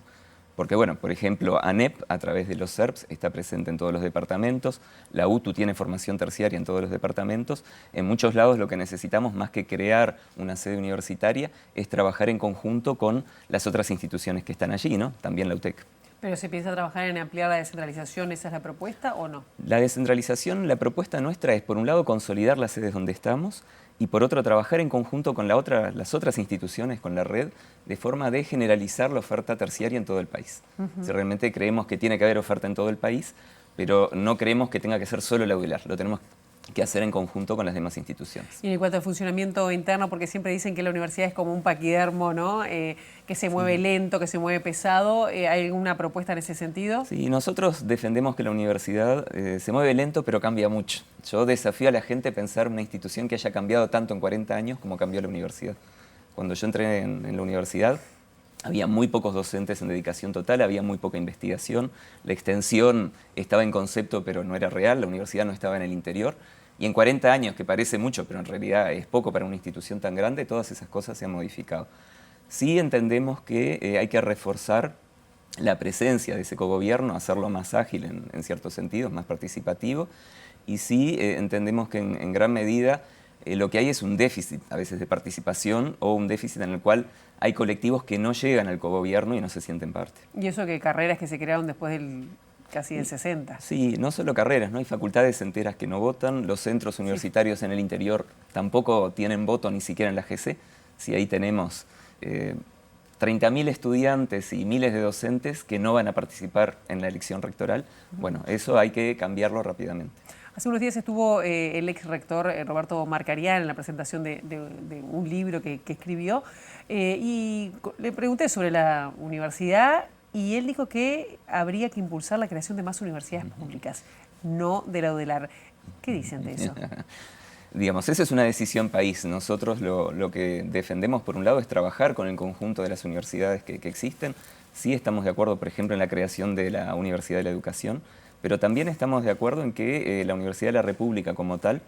[SPEAKER 22] Porque, bueno, por ejemplo, ANEP, a través de los CERPs, está presente en todos los departamentos, la UTU tiene formación terciaria en todos los departamentos. En muchos lados lo que necesitamos, más que crear una sede universitaria, es trabajar en conjunto con las otras instituciones que están allí, ¿no?, también la UTEC.
[SPEAKER 1] ¿Pero se piensa trabajar en ampliar la descentralización? ¿Esa es la propuesta o no?
[SPEAKER 22] La descentralización, la propuesta nuestra es, por un lado, consolidar las sedes donde estamos y, por otro, trabajar en conjunto con las otras instituciones, con la red, de forma de generalizar la oferta terciaria en todo el país. Si realmente creemos que tiene que haber oferta en todo el país, pero no creemos que tenga que ser solo la UDELAR, lo tenemos que hacer en conjunto con las demás instituciones.
[SPEAKER 1] Y en cuanto al funcionamiento interno, porque siempre dicen que la universidad es como un paquidermo, ¿no? Que se mueve lento, que se mueve pesado. ¿Hay alguna propuesta en ese sentido?
[SPEAKER 22] Sí, nosotros defendemos que la universidad se mueve lento, pero cambia mucho. Yo desafío a la gente a pensar una institución que haya cambiado tanto en 40 años como cambió la universidad. Cuando yo entré en la universidad, había muy pocos docentes en dedicación total, había muy poca investigación, la extensión estaba en concepto pero no era real, la universidad no estaba en el interior. Y en 40 años, que parece mucho, pero en realidad es poco para una institución tan grande, todas esas cosas se han modificado. Sí entendemos que hay que reforzar la presencia de ese cogobierno, hacerlo más ágil en ciertos sentidos, más participativo. Y sí entendemos que en gran medida lo que hay es un déficit a veces de participación o un déficit en el cual hay colectivos que no llegan al cogobierno y no se sienten parte.
[SPEAKER 1] Y eso que carreras que se crearon después del casi del 60.
[SPEAKER 22] Sí, no solo carreras, ¿no? Hay facultades enteras que no votan, los centros universitarios en el interior tampoco tienen voto ni siquiera en la GC. Sí, ahí tenemos 30.000 estudiantes y miles de docentes que no van a participar en la elección rectoral. Bueno, eso hay que cambiarlo rápidamente.
[SPEAKER 1] Hace unos días estuvo el ex rector Roberto Marcarián en la presentación de un libro que escribió y le pregunté sobre la universidad y él dijo que habría que impulsar la creación de más universidades públicas, no de la UDELAR. ¿Qué dicen de eso?
[SPEAKER 22] Digamos, esa es una decisión país. Nosotros lo que defendemos, por un lado, es trabajar con el conjunto de las universidades que existen. Sí estamos de acuerdo, por ejemplo, en la creación de la Universidad de la Educación, pero también estamos de acuerdo en que la Universidad de la República como tal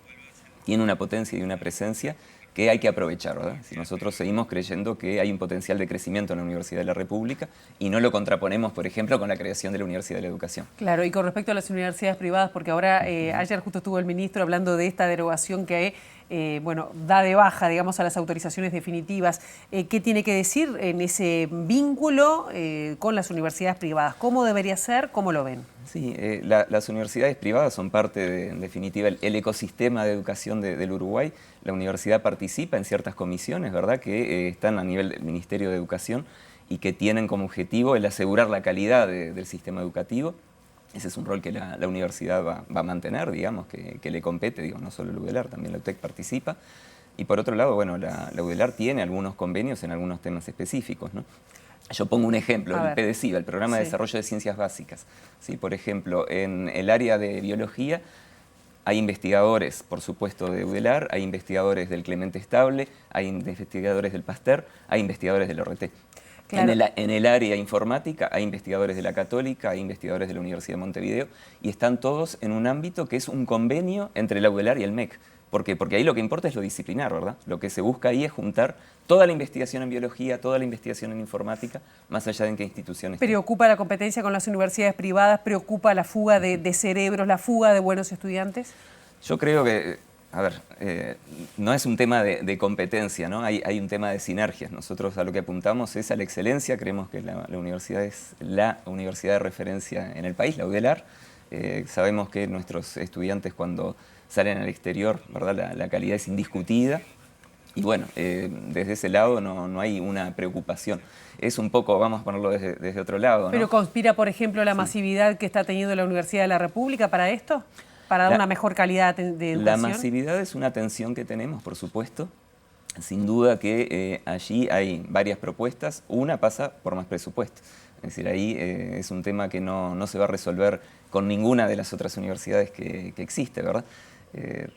[SPEAKER 22] tiene una potencia y una presencia que hay que aprovechar, ¿verdad? Si nosotros seguimos creyendo que hay un potencial de crecimiento en la Universidad de la República y no lo contraponemos, por ejemplo, con la creación de la Universidad de la Educación.
[SPEAKER 1] Claro, y con respecto a las universidades privadas, porque ahora ayer justo estuvo el ministro hablando de esta derogación que da de baja, digamos, a las autorizaciones definitivas. ¿Qué tiene que decir en ese vínculo con las universidades privadas? ¿Cómo debería ser? ¿Cómo lo ven?
[SPEAKER 22] Sí, las universidades privadas son parte, en definitiva, el ecosistema de educación del Uruguay. La universidad participa en ciertas comisiones, ¿verdad?, que están a nivel del Ministerio de Educación y que tienen como objetivo el asegurar la calidad del sistema educativo. Ese es un rol que la universidad va a mantener, digamos, que le compete, digo, no solo la UDELAR, también la UTEC participa. Y por otro lado, bueno, la UDELAR tiene algunos convenios en algunos temas específicos, ¿no? Yo pongo un ejemplo, el PDCIBA, el Programa de Desarrollo de Ciencias Básicas. ¿Sí? Por ejemplo, en el área de biología hay investigadores, por supuesto, de UDELAR, hay investigadores del Clemente Estable, hay investigadores del Pasteur, hay investigadores del ORT. Claro. En el área informática hay investigadores de la Católica, hay investigadores de la Universidad de Montevideo y están todos en un ámbito que es un convenio entre la UDELAR y el MEC. ¿Por qué? Porque ahí lo que importa es lo disciplinar, ¿verdad? Lo que se busca ahí es juntar toda la investigación en biología, toda la investigación en informática, más allá de en qué instituciones.
[SPEAKER 1] ¿Preocupa la competencia con las universidades privadas? ¿Preocupa la fuga de cerebros, la fuga de buenos estudiantes?
[SPEAKER 22] Yo creo que, no es un tema de competencia, ¿no? Hay un tema de sinergias. Nosotros a lo que apuntamos es a la excelencia. Creemos que la universidad es la universidad de referencia en el país, la UDELAR. Sabemos que nuestros estudiantes cuando salen al exterior, ¿verdad? La calidad es indiscutida. Y bueno, desde ese lado no hay una preocupación. Es un poco, vamos a ponerlo desde otro lado, ¿no?
[SPEAKER 1] ¿Pero conspira, por ejemplo, la masividad que está teniendo la Universidad de la República para esto? ¿Para dar una mejor calidad de educación?
[SPEAKER 22] La masividad es una tensión que tenemos, por supuesto. Sin duda que allí hay varias propuestas. Una pasa por más presupuesto. Es decir, ahí es un tema que no se va a resolver con ninguna de las otras universidades que existe, ¿verdad?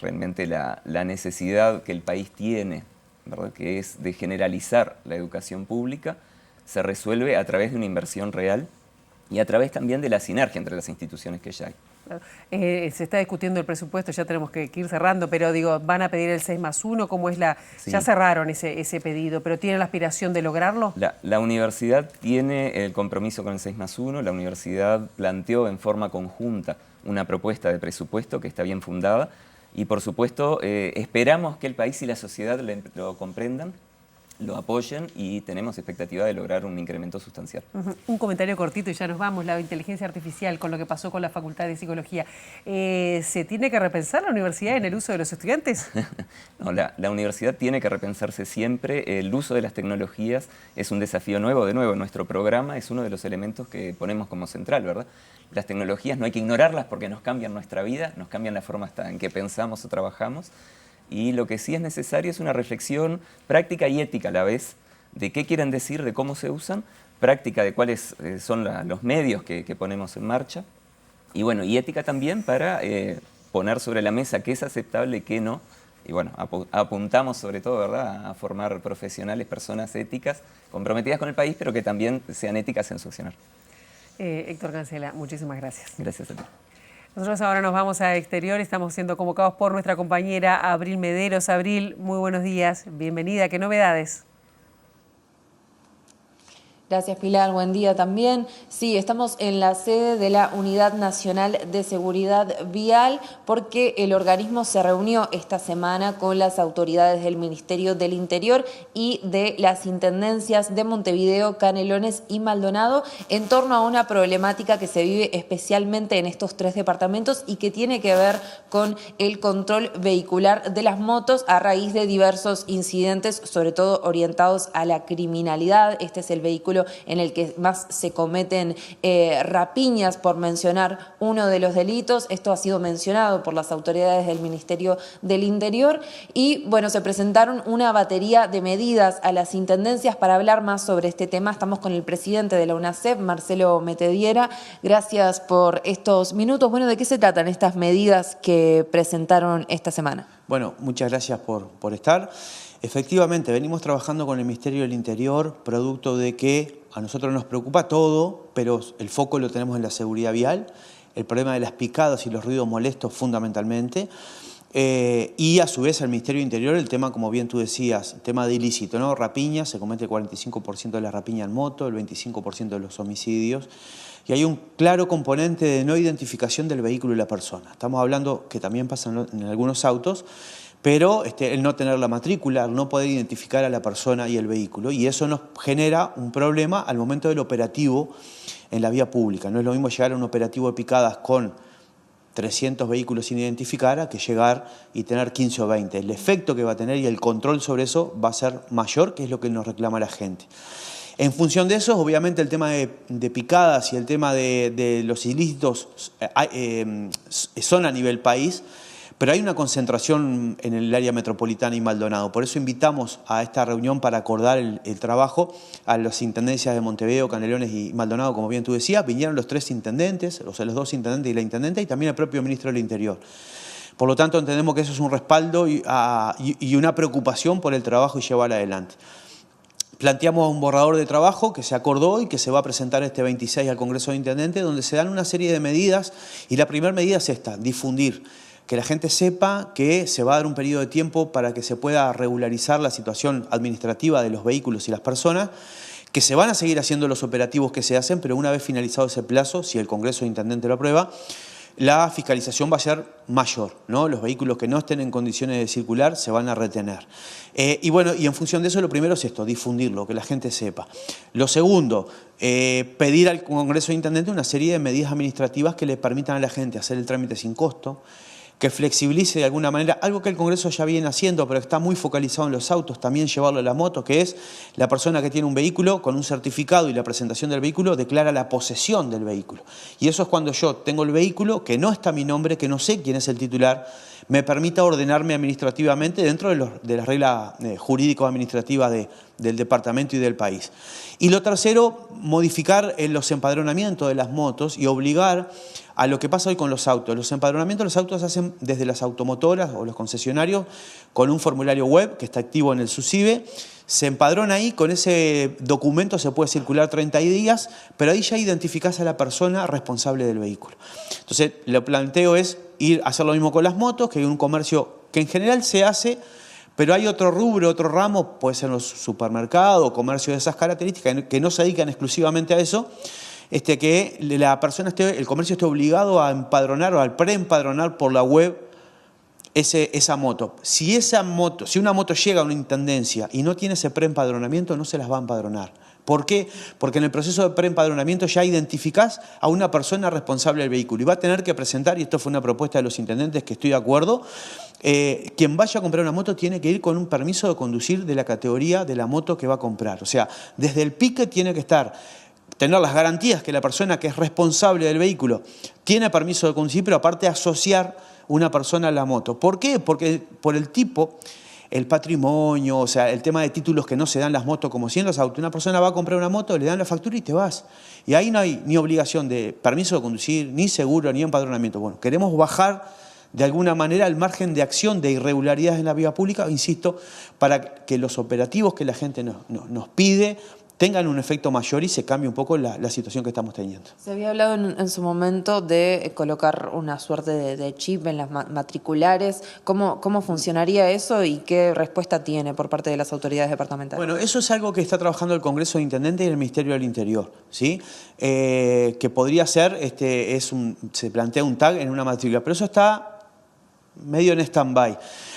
[SPEAKER 22] Realmente la necesidad que el país tiene, ¿verdad?, que es de generalizar la educación pública, se resuelve a través de una inversión real y a través también de la sinergia entre las instituciones que ya hay.
[SPEAKER 1] Se está discutiendo el presupuesto, ya tenemos que ir cerrando, pero digo, ¿van a pedir el 6+1? ¿Cómo es
[SPEAKER 22] Sí.
[SPEAKER 1] Ya cerraron ese pedido, pero ¿tienen la aspiración de lograrlo?
[SPEAKER 22] La universidad tiene el compromiso con el 6+1, la universidad planteó en forma conjunta una propuesta de presupuesto que está bien fundada y por supuesto esperamos que el país y la sociedad lo comprendan lo apoyen y tenemos expectativa de lograr un incremento sustancial.
[SPEAKER 1] Un comentario cortito y ya nos vamos. La inteligencia artificial, con lo que pasó con la Facultad de Psicología, ¿se tiene que repensar la universidad en el uso de los estudiantes?
[SPEAKER 22] No, la universidad tiene que repensarse siempre. El uso de las tecnologías es un desafío nuevo. De nuevo, nuestro programa es uno de los elementos que ponemos como central, ¿verdad? Las tecnologías no hay que ignorarlas porque nos cambian nuestra vida, nos cambian la forma hasta en que pensamos o trabajamos. Y lo que sí es necesario es una reflexión práctica y ética a la vez de qué quieren decir, de cómo se usan, práctica de cuáles son los medios que ponemos en marcha y bueno, y ética también para poner sobre la mesa qué es aceptable y qué no. Y bueno, apuntamos sobre todo, ¿verdad?, a formar profesionales, personas éticas, comprometidas con el país, pero que también sean éticas en su accionar.
[SPEAKER 1] Héctor Cancela, muchísimas gracias.
[SPEAKER 22] Gracias a ti.
[SPEAKER 1] Nosotros ahora nos vamos a exterior, estamos siendo convocados por nuestra compañera Abril Mederos. Abril, muy buenos días, bienvenida, ¿qué novedades?
[SPEAKER 2] Gracias, Pilar. Buen día también. Sí, estamos en la sede de la Unidad Nacional de Seguridad Vial porque el organismo se reunió esta semana con las autoridades del Ministerio del Interior y de las intendencias de Montevideo, Canelones y Maldonado en torno a una problemática que se vive especialmente en estos 3 departamentos y que tiene que ver con el control vehicular de las motos a raíz de diversos incidentes, sobre todo orientados a la criminalidad. Este es el vehículo en el que más se cometen rapiñas, por mencionar uno de los delitos. Esto ha sido mencionado por las autoridades del Ministerio del Interior y bueno, se presentaron una batería de medidas a las intendencias. Para hablar más sobre este tema estamos con el presidente de la UNACEP, Marcelo Metediera. Gracias por estos minutos. Bueno, ¿de qué se tratan estas medidas que presentaron esta semana?
[SPEAKER 3] Bueno, muchas gracias por estar. Efectivamente, venimos trabajando con el Ministerio del Interior, producto de que a nosotros nos preocupa todo, pero el foco lo tenemos en la seguridad vial, el problema de las picadas y los ruidos molestos fundamentalmente, y a su vez al Ministerio del Interior el tema, como bien tú decías, el tema de ilícito, ¿no? Rapiña, se comete el 45% de la rapiña en moto, el 25% de los homicidios, y hay un claro componente de no identificación del vehículo y la persona. Estamos hablando que también pasa en algunos autos, pero el no tener la matrícula, el no poder identificar a la persona y el vehículo, y eso nos genera un problema al momento del operativo en la vía pública. No es lo mismo llegar a un operativo de picadas con 300 vehículos sin identificar a que llegar y tener 15 o 20. El efecto que va a tener y el control sobre eso va a ser mayor, que es lo que nos reclama la gente. En función de eso, obviamente el tema de picadas y el tema de los ilícitos son a nivel país, pero hay una concentración en el área metropolitana y Maldonado. Por eso invitamos a esta reunión para acordar el trabajo a las intendencias de Montevideo, Canelones y Maldonado, como bien tú decías. Vinieron los 3 intendentes, o sea, los 2 intendentes y la intendente, y también el propio ministro del Interior. Por lo tanto, entendemos que eso es un respaldo y una preocupación por el trabajo y llevar adelante. Planteamos un borrador de trabajo que se acordó y que se va a presentar este 26 al Congreso de Intendentes, donde se dan una serie de medidas, y la primera medida es esta: difundir, que la gente sepa que se va a dar un periodo de tiempo para que se pueda regularizar la situación administrativa de los vehículos y las personas, que se van a seguir haciendo los operativos que se hacen, pero una vez finalizado ese plazo, si el Congreso de Intendente lo aprueba, la fiscalización va a ser mayor, ¿no? Los vehículos que no estén en condiciones de circular se van a retener. Y bueno, y en función de eso, lo primero es esto: difundirlo, que la gente sepa. Lo segundo, pedir al Congreso de Intendente una serie de medidas administrativas que le permitan a la gente hacer el trámite sin costo, que flexibilice de alguna manera, algo que el Congreso ya viene haciendo, pero está muy focalizado en los autos, también llevarlo a la moto, que es la persona que tiene un vehículo con un certificado y la presentación del vehículo declara la posesión del vehículo. Y eso es cuando yo tengo el vehículo, que no está mi nombre, que no sé quién es el titular, me permita ordenarme administrativamente dentro de las reglas jurídico-administrativas del departamento y del país. Y lo tercero, modificar los empadronamientos de las motos y obligar a lo que pasa hoy con los autos. Los empadronamientos de los autos se hacen desde las automotoras o los concesionarios con un formulario web que está activo en el SUSIBE. Se empadrona ahí, con ese documento se puede circular 30 días, pero ahí ya identificás a la persona responsable del vehículo. Entonces, lo planteo es ir a hacer lo mismo con las motos, que hay un comercio que en general se hace, pero hay otro rubro, otro ramo, puede ser los supermercados, comercio de esas características, que no se dedican exclusivamente a eso, que la persona el comercio esté obligado a empadronar o al preempadronar por la web esa moto. Si una moto llega a una intendencia y no tiene ese preempadronamiento, no se las va a empadronar. ¿Por qué? Porque en el proceso de preempadronamiento ya identificás a una persona responsable del vehículo y va a tener que presentar, y esto fue una propuesta de los intendentes que estoy de acuerdo, quien vaya a comprar una moto tiene que ir con un permiso de conducir de la categoría de la moto que va a comprar. O sea, desde el pique tiene que tener las garantías que la persona que es responsable del vehículo tiene permiso de conducir, pero aparte asociar una persona a la moto. ¿Por qué? Porque por el tipo, el patrimonio, o sea, el tema de títulos que no se dan las motos como si en los autos. Una persona va a comprar una moto, le dan la factura y te vas. Y ahí no hay ni obligación de permiso de conducir, ni seguro, ni empadronamiento. Bueno, queremos bajar de alguna manera el margen de acción de irregularidades en la vía pública, insisto, para que los operativos que la gente nos pide tengan un efecto mayor y se cambie un poco la situación que estamos teniendo.
[SPEAKER 2] Se había hablado en su momento de colocar una suerte de chip en las matriculares. ¿Cómo funcionaría eso y qué respuesta tiene por parte de las autoridades departamentales?
[SPEAKER 3] Bueno, eso es algo que está trabajando el Congreso de Intendentes y el Ministerio del Interior, ¿sí? Que podría ser, se plantea un tag en una matrícula, pero eso está medio en stand-by.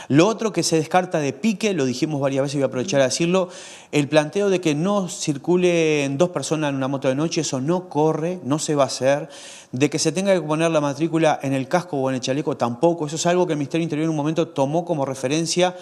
[SPEAKER 3] Lo otro que se descarta de pique, lo dijimos varias veces y voy a aprovechar a decirlo, el planteo de que no circulen 2 personas en una moto de noche, eso no corre, no se va a hacer. De que se tenga que poner la matrícula en el casco o en el chaleco, tampoco. Eso es algo que el Ministerio del Interior en un momento tomó como referencia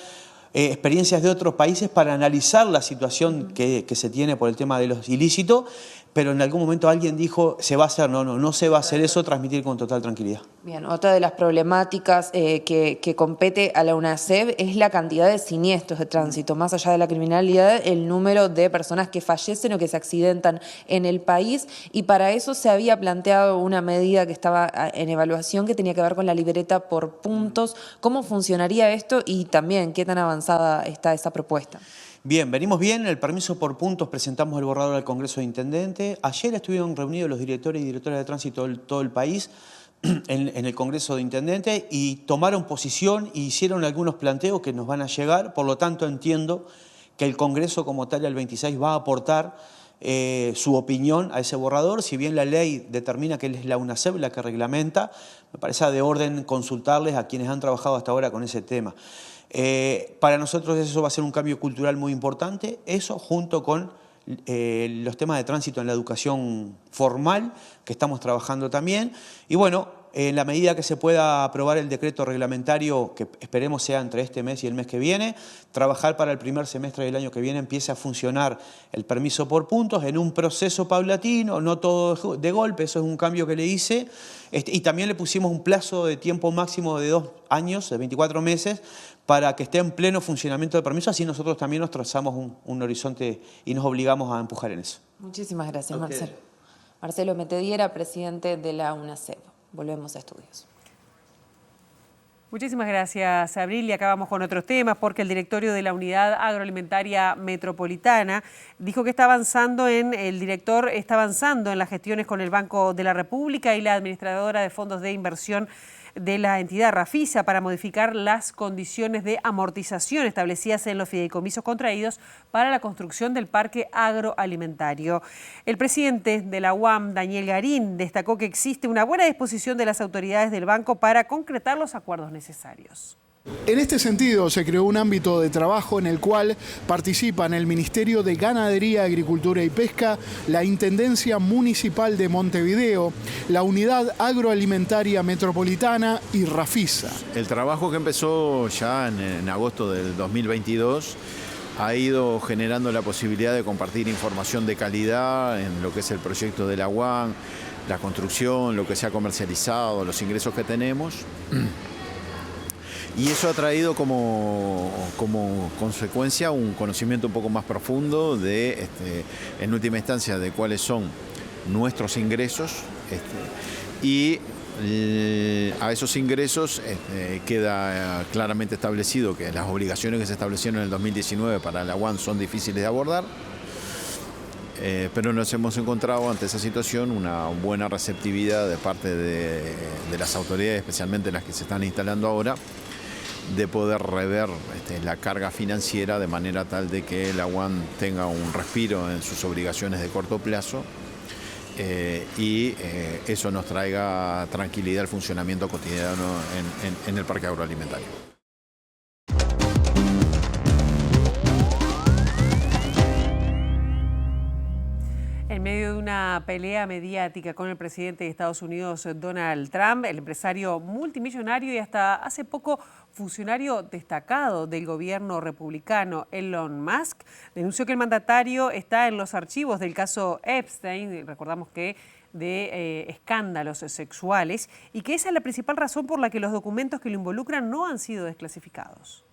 [SPEAKER 3] experiencias de otros países para analizar la situación que se tiene por el tema de los ilícitos, pero en algún momento alguien dijo, se va a hacer, no se va a hacer eso, transmitir con total tranquilidad.
[SPEAKER 2] Bien, otra de las problemáticas que compete a la UNACEV es la cantidad de siniestros de tránsito. Más allá de la criminalidad, el número de personas que fallecen o que se accidentan en el país, y para eso se había planteado una medida que estaba en evaluación que tenía que ver con la libreta por puntos. ¿Cómo funcionaría esto y también qué tan avanzada está esa propuesta?
[SPEAKER 3] Bien, venimos bien. El permiso por puntos presentamos el borrador al Congreso de Intendentes. Ayer estuvieron reunidos los directores y directoras de tránsito de todo el país en el Congreso de Intendentes y tomaron posición y hicieron algunos planteos que nos van a llegar. Por lo tanto, entiendo que el Congreso como tal, el 26, va a aportar su opinión a ese borrador. Si bien la ley determina que es la UNACEV la que reglamenta, me parece de orden consultarles a quienes han trabajado hasta ahora con ese tema. Para nosotros eso va a ser un cambio cultural muy importante, eso junto con los temas de tránsito en la educación formal, que estamos trabajando también. Y bueno, en la medida que se pueda aprobar el decreto reglamentario, que esperemos sea entre este mes y el mes que viene, trabajar para el primer semestre del año que viene empiece a funcionar el permiso por puntos en un proceso paulatino, no todo de golpe. Eso es un cambio que le hice. Y también le pusimos un plazo de tiempo máximo de 2 años, de 24 meses, para que esté en pleno funcionamiento del permiso. Así nosotros también nos trazamos un horizonte y nos obligamos a empujar en eso.
[SPEAKER 2] Muchísimas gracias, Marcelo. Marcelo Metediera, presidente de la UNACEV. Volvemos a estudios.
[SPEAKER 1] Muchísimas gracias, Abril. Y acabamos con otros temas porque el directorio de la Unidad Agroalimentaria Metropolitana dijo que el director está avanzando en las gestiones con el Banco de la República y la administradora de fondos de inversión de la entidad Rafisa para modificar las condiciones de amortización establecidas en los fideicomisos contraídos para la construcción del parque agroalimentario. El presidente de la UAM, Daniel Garín, destacó que existe una buena disposición de las autoridades del banco para concretar los acuerdos necesarios.
[SPEAKER 6] En este sentido, se creó un ámbito de trabajo en el cual participan el Ministerio de Ganadería, Agricultura y Pesca, la Intendencia Municipal de Montevideo, la Unidad Agroalimentaria Metropolitana y Rafisa.
[SPEAKER 8] El trabajo que empezó ya en agosto del 2022 ha ido generando la posibilidad de compartir información de calidad en lo que es el proyecto de la UAM, la construcción, lo que se ha comercializado, los ingresos que tenemos. Y eso ha traído como consecuencia un conocimiento un poco más profundo de, en última instancia, de cuáles son nuestros ingresos y a esos ingresos queda claramente establecido que las obligaciones que se establecieron en el 2019 para la UAM son difíciles de abordar, pero nos hemos encontrado ante esa situación una buena receptividad de parte de las autoridades, especialmente las que se están instalando ahora, de poder rever la carga financiera de manera tal de que la UAM tenga un respiro en sus obligaciones de corto plazo y eso nos traiga tranquilidad al funcionamiento cotidiano en el parque agroalimentario.
[SPEAKER 1] En medio de una pelea mediática con el presidente de Estados Unidos, Donald Trump, el empresario multimillonario y hasta hace poco funcionario destacado del gobierno republicano, Elon Musk, denunció que el mandatario está en los archivos del caso Epstein, recordamos que de escándalos sexuales, y que esa es la principal razón por la que los documentos que lo involucran no han sido desclasificados.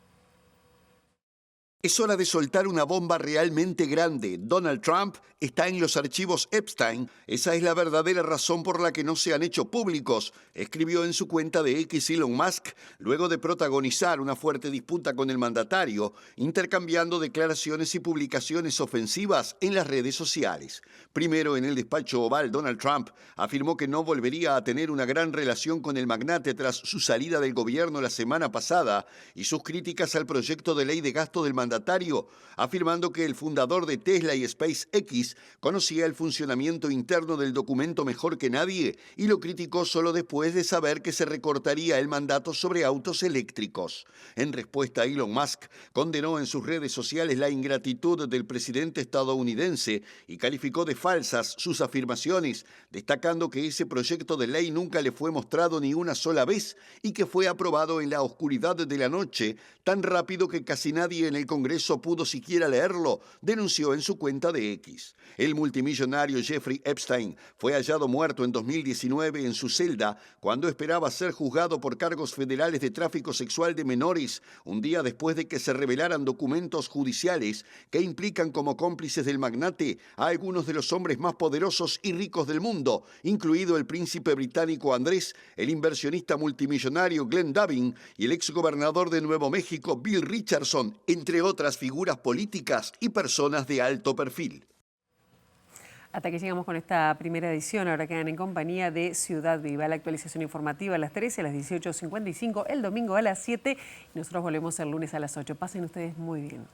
[SPEAKER 4] Es hora de soltar una bomba realmente grande. Donald Trump está en los archivos Epstein. Esa es la verdadera razón por la que no se han hecho públicos, escribió en su cuenta de X Elon Musk, luego de protagonizar una fuerte disputa con el mandatario, intercambiando declaraciones y publicaciones ofensivas en las redes sociales. Primero, en el despacho oval, Donald Trump afirmó que no volvería a tener una gran relación con el magnate tras su salida del gobierno la semana pasada y sus críticas al proyecto de ley de gasto del mandatario, afirmando que el fundador de Tesla y SpaceX conocía el funcionamiento interno del documento mejor que nadie y lo criticó solo después de saber que se recortaría el mandato sobre autos eléctricos. En respuesta, Elon Musk condenó en sus redes sociales la ingratitud del presidente estadounidense y calificó de falsas sus afirmaciones, destacando que ese proyecto de ley nunca le fue mostrado ni una sola vez y que fue aprobado en la oscuridad de la noche, tan rápido que casi nadie en el Congreso pudo siquiera leerlo, denunció en su cuenta de X. El multimillonario Jeffrey Epstein fue hallado muerto en 2019 en su celda cuando esperaba ser juzgado por cargos federales de tráfico sexual de menores, un día después de que se revelaran documentos judiciales que implican como cómplices del magnate a algunos de los hombres más poderosos y ricos del mundo, incluido el príncipe británico Andrés, el inversionista multimillonario Glenn Dubin y el exgobernador de Nuevo México Bill Richardson, entre otras figuras políticas y personas de alto perfil.
[SPEAKER 1] Hasta que llegamos con esta primera edición, ahora quedan en compañía de Ciudad Viva. La actualización informativa a las 13, a las 18:55, el domingo a las 7 y nosotros volvemos el lunes a las 8. Pasen ustedes muy bien.